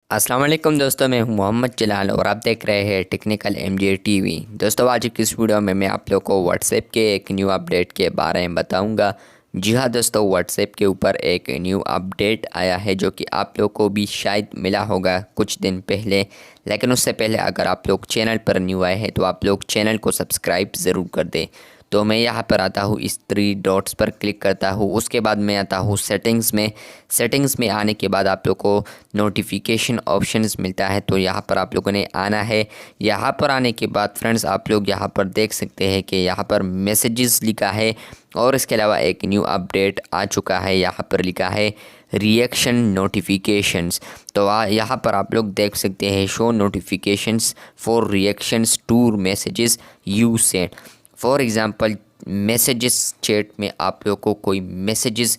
अस्सलाम वालेकुम दोस्तों, मैं हूं मोहम्मद जलाल और आप देख रहे हैं टेक्निकल एमजे टीवी। दोस्तों, आज की इस वीडियो में मैं आप लोग को व्हाट्सएप के एक न्यू अपडेट के बारे में बताऊंगा। जी हाँ दोस्तों, व्हाट्सएप के ऊपर एक न्यू अपडेट आया है जो कि आप लोग को भी शायद मिला होगा कुछ दिन पहले। लेकिन उससे पहले अगर आप लोग चैनल पर न्यू आए हैं तो आप लोग चैनल को सब्सक्राइब ज़रूर कर दें। तो मैं यहाँ पर आता हूँ, इस 3 डॉट्स पर क्लिक करता हूँ। उसके बाद मैं आता हूँ सेटिंग्स में। सेटिंग्स में आने के बाद आप लोग को नोटिफिकेशन ऑप्शंस मिलता है, तो यहाँ पर आप लोगों ने आना है। यहाँ पर आने के बाद फ्रेंड्स आप लोग यहाँ पर देख सकते हैं कि यहाँ पर मैसेजेस लिखा है और इसके अलावा एक न्यू अपडेट आ चुका है। यहाँ पर लिखा है रिएक्शन नोटिफिकेशंस। तो यहाँ पर आप लोग देख सकते हैं show notifications for reactions to messages you send. For example messages chat में आप लोग को कोई मैसेजेस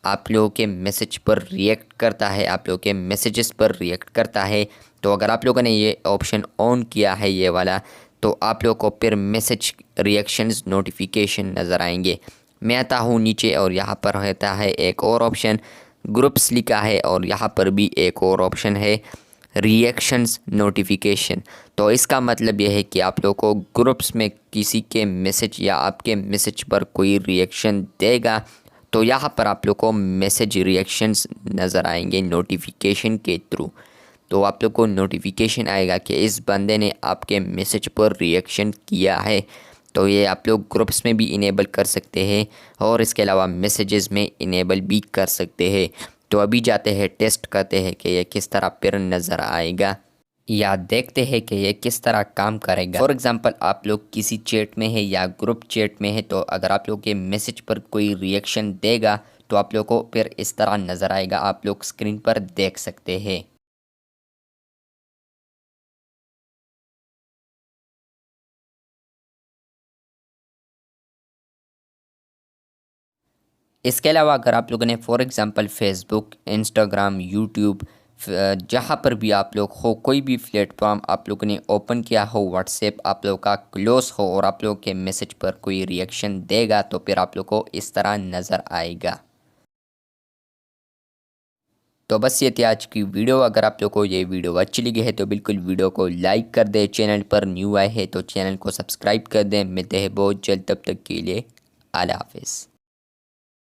आप लोगों के मैसेज पर रिएक्ट करता है, आप लोगों के मैसेजेस पर रिएक्ट करता है। तो अगर आप लोगों ने ये ऑप्शन ऑन किया है ये वाला, तो आप लोग को फिर मैसेज रिएक्शंस नोटिफिकेशन नज़र आएंगे। मैं आता हूँ नीचे और यहाँ पर रहता है एक और ऑप्शन ग्रुप्स लिखा है और यहाँ पर भी एक और ऑप्शन है रिएक्शंस नोटिफिकेशन। तो इसका मतलब यह है कि आप लोगों को ग्रुप्स में किसी के मैसेज या आपके मैसेज पर कोई रिएक्शन देगा तो यहाँ पर आप लोग को मैसेज रिएक्शंस नज़र आएंगे नोटिफिकेशन के थ्रू। तो आप लोग को नोटिफिकेशन आएगा कि इस बंदे ने आपके मैसेज पर रिएक्शन किया है। तो ये आप लोग ग्रुप्स में भी इनेबल कर सकते हैं और इसके अलावा मैसेजेस में इनेबल भी कर सकते हैं। तो अभी जाते हैं, टेस्ट करते हैं कि ये किस तरह फिर नज़र आएगा या देखते हैं कि ये किस तरह काम करेगा। फॉर एग्ज़ाम्पल आप लोग किसी चैट में है या ग्रुप चैट में है, तो अगर आप लोग के मैसेज पर कोई रिएक्शन देगा तो आप लोग को फिर इस तरह नज़र आएगा, आप लोग स्क्रीन पर देख सकते हैं। इसके अलावा अगर आप लोगों ने for example Facebook, Instagram, YouTube, जहाँ पर भी आप लोग हो, कोई भी प्लेटफॉर्म आप लोगों ने ओपन किया हो, व्हाट्सएप आप लोग का क्लोज हो और आप लोग के मैसेज पर कोई रिएक्शन देगा तो फिर आप लोग को इस तरह नज़र आएगा। तो बस ये थी आज की वीडियो। अगर आप लोग को ये वीडियो अच्छी लगी है तो बिल्कुल वीडियो को लाइक कर दें। चैनल पर न्यू आए हैं तो चैनल को सब्सक्राइब कर दें। मिलते हैं बहुत जल्द, तब तक के लिए अल्लाह हाफिज़।